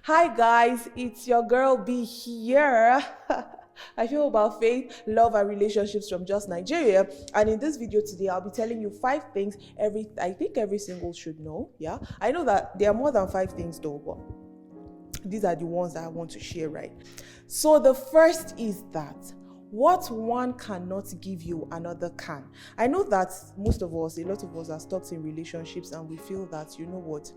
Hi guys, it's your girl B here. I feel about faith, love, and relationships from just Nigeria. And in this video today, I'll be telling you 5 things I think every single should know. Yeah, I know that there are more than 5 things though, but these are the ones that I want to share, right? So the first is that what one cannot give you, another can. I know that a lot of us are stuck in relationships and we feel that, you know what,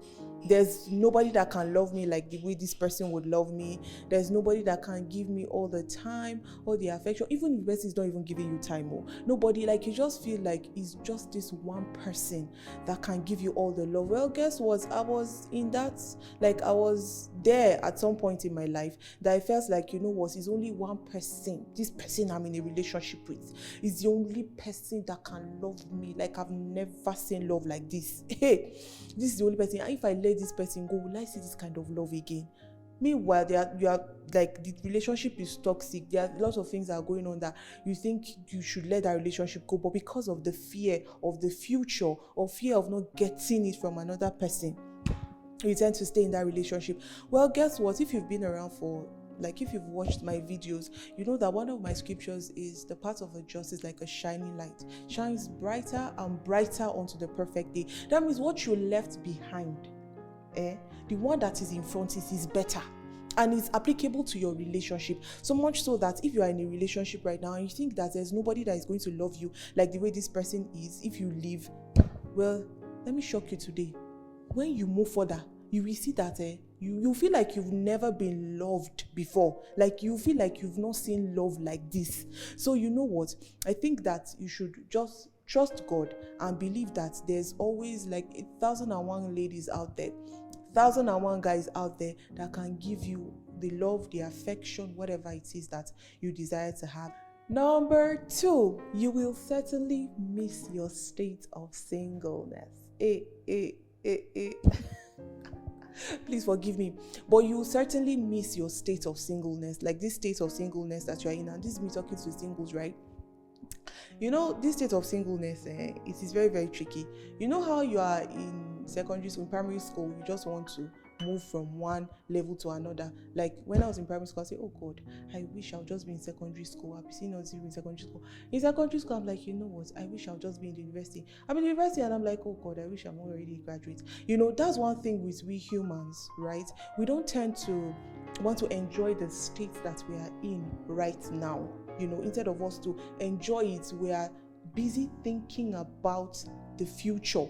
there's nobody that can love me like the way this person would love me. There's nobody that can give me all the time, all the affection, even if the person is not even giving you time. Nobody, like you just feel like it's just this one person that can give you all the love. Well, guess what? I was there at some point in my life that I felt like, you know what, it's only one person. This person I'm in a relationship with is the only person that can love me like I've never seen love like this. Hey, this is the only person. And if I let this person go, will I see this kind of love again? Meanwhile, you are like, the relationship is toxic. There are lots of things that are going on that you think you should let that relationship go, but because of the fear of the future or fear of not getting it from another person, you tend to stay in that relationship. Well, guess what? If you've been around if you've watched my videos, you know that one of my scriptures is the path of the just is like a shining light, shines brighter and brighter unto the perfect day. That means what you left behind, the one that is in front is better. And it's applicable to your relationship. So much so that if you are in a relationship right now and you think that there's nobody that is going to love you like the way this person is, if you leave, well, let me shock you today. When you move further, you will see that you feel like you've never been loved before. Like you feel like you've not seen love like this. So you know what? I think that you should just trust God and believe that there's always like 1,001 ladies out there, 1,001 guys out there that can give you the love, the affection, whatever it is that you desire to have. Number 2, you will certainly miss your state of singleness. Please forgive me, but you will certainly miss your state of singleness, like this state of singleness that you're in. And this is me talking to singles, right? You know, this state of singleness, it is very, very tricky. You know how you are in secondary school, in primary school, you just want to move from one level to another. Like when I was in primary school, I say, oh God, I wish I'll just be in secondary school. I've seen us in secondary school. In secondary school, I'm like, you know what, I wish I'll just be in the university. I'm in the university and I'm like, oh God, I wish I'm already a graduate. You know, that's one thing with we humans, right? We don't tend to want to enjoy the state that we are in right now. You know, instead of us to enjoy it, we are busy thinking about the future.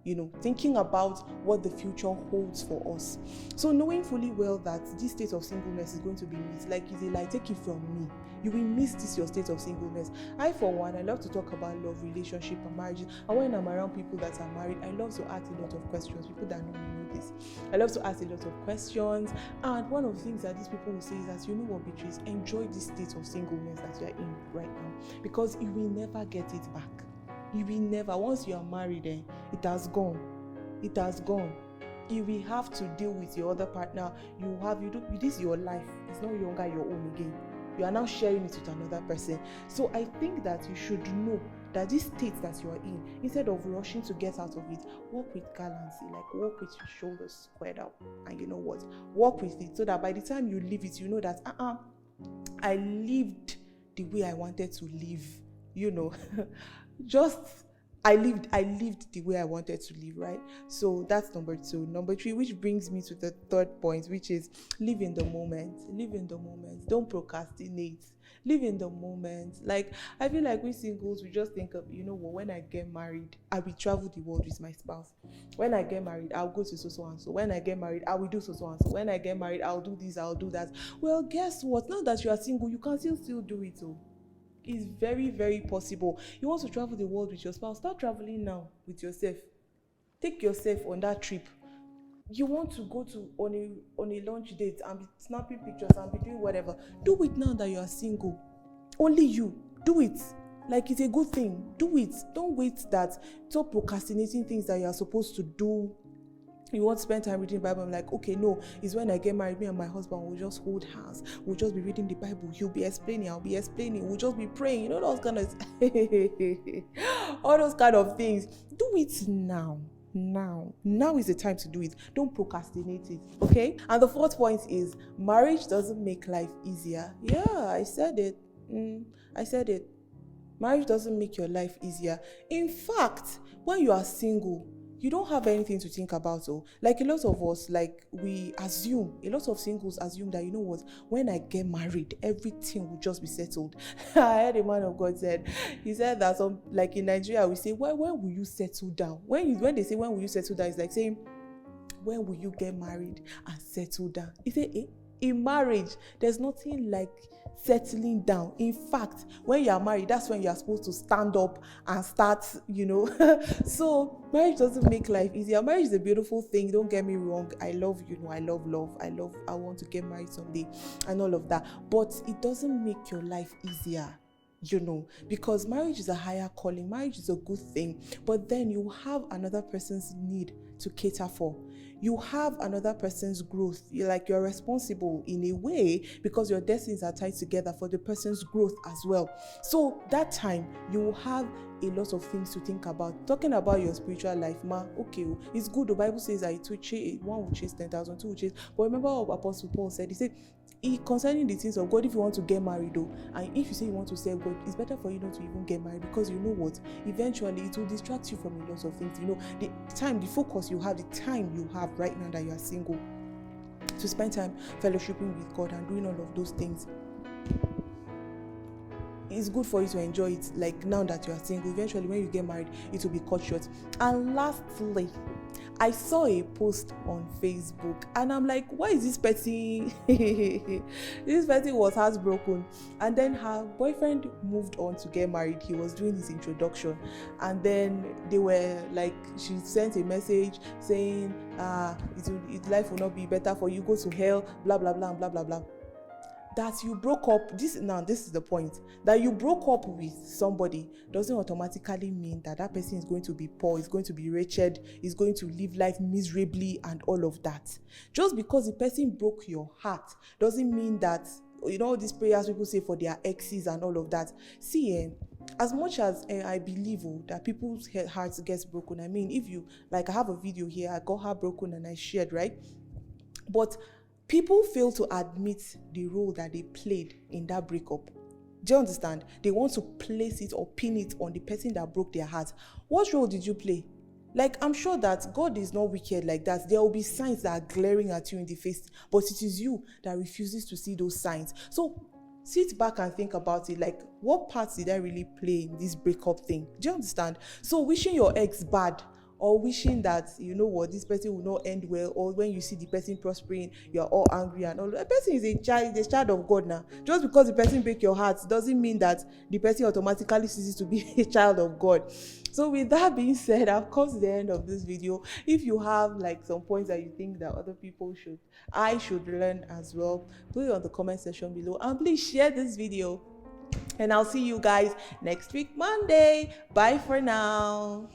You know, thinking about what the future holds for us. So knowing fully well that this state of singleness is going to be missed, like it's like, take it from me, you will miss this your state of singleness. I, for one, I love to talk about love, relationship, and marriages. And when I'm around people that are married, I love to ask a lot of questions. People that know me know this. I love to ask a lot of questions. And one of the things that these people will say is that, you know what, Beatrice, enjoy this state of singleness that you're in right now, because you will never get it back. You will never. Once you are married, it has gone. It has gone. You will have to deal with your other partner. This is your life. It's no longer your own again. You are now sharing it with another person. So I think that you should know that this state that you are in, instead of rushing to get out of it, walk with gallantry, like walk with your shoulders squared up. And you know what? Walk with it so that by the time you leave it, you know that I lived the way I wanted to live. You know. I lived the way I wanted to live, right? So that's number 2. Number 3, which brings me to the third point, which is live in the moment. Live in the moment. Don't procrastinate. Live in the moment. Like, I feel like we singles, we just think of, you know what, when I get married, I will travel the world with my spouse. When I get married, I'll go to so and so. When I get married, I will do so and so. When I get married, I'll do this, I'll do that. Well, guess what? Now that you are single, you can still do it. It's very, very possible. You want to travel the world with your spouse, start traveling now with yourself. Take yourself on that trip. You want to go on a lunch date and be snapping pictures and be doing whatever. Do it now that you are single. Only you. Do it. Like, it's a good thing. Do it. Don't wait that. Stop procrastinating things that you are supposed to do. You want to spend time reading the Bible. I'm like, okay, no, it's when I get married, me and my husband will just hold hands. We'll just be reading the Bible. He'll be explaining, I'll be explaining. We'll just be praying. You know, those kind of all those kind of things. Do it now. Now is the time to do it. Don't procrastinate it, okay? And the fourth point is marriage doesn't make life easier. Yeah, I said it. I said it. Marriage doesn't make your life easier. In fact, when you are single, you don't have anything to think about. Like a lot of us, like a lot of singles assume that, you know what, when I get married, everything will just be settled. I heard a man of God he said that like in Nigeria, we say, when will you settle down? When they say, when will you settle down, it's like saying, when will you get married and settle down? He said, in marriage, there's nothing like settling down. In fact, when you are married, that's when you are supposed to stand up and start, So marriage doesn't make life easier. Marriage is a beautiful thing, don't get me wrong. I love love. I want to get married someday and all of that, but it doesn't make your life easier, because marriage is a higher calling. Marriage is a good thing, but then you have another person's need to cater for. You have another person's growth. You're responsible in a way, because your destinies are tied together for the person's growth as well. So that time you will have a lot of things to think about. Talking about your spiritual life, okay, it's good. The Bible says that one will chase 10,000, two will chase. But remember what Apostle Paul said. He said, concerning the things of God, if you want to get married and if you say you want to serve God, it's better for you not to even get married, because you know what, eventually it will distract you from a lot of things. The focus you have, the time you have right now that you are single, to spend time fellowshipping with God and doing all of those things. It's good for you to enjoy it, like now that you are single. Eventually when you get married, it will be cut short. And lastly, I saw a post on Facebook and I'm like, why is this person this person was heartbroken, and then her boyfriend moved on to get married. He was doing his introduction, and then they were like, she sent a message saying life will not be better for you, go to hell, blah blah blah blah blah blah. That you broke up, this is the point, that you broke up with somebody doesn't automatically mean that person is going to be poor, is going to be wretched, is going to live life miserably and all of that. Just because the person broke your heart doesn't mean that, these prayers people say for their exes and all of that. See, as much as I believe that people's hearts gets broken, I mean, if you, I have a video here, I got heartbroken and I shared, right? But people fail to admit the role that they played in that breakup. Do you understand? They want to place it or pin it on the person that broke their heart. What role did you play? I'm sure that God is not wicked like that. There will be signs that are glaring at you in the face, but it is you that refuses to see those signs. So sit back and think about it. What part did I really play in this breakup thing? Do you understand? So wishing your ex bad, or wishing that, this person will not end well, or when you see the person prospering, you're all angry and all. A person is a child of God now. Just because the person break your heart doesn't mean that the person automatically ceases to be a child of God. So with that being said, I've come to the end of this video. If you have some points that you think that other people I should learn as well, put it on the comment section below, and please share this video. And I'll see you guys next week, Monday. Bye for now.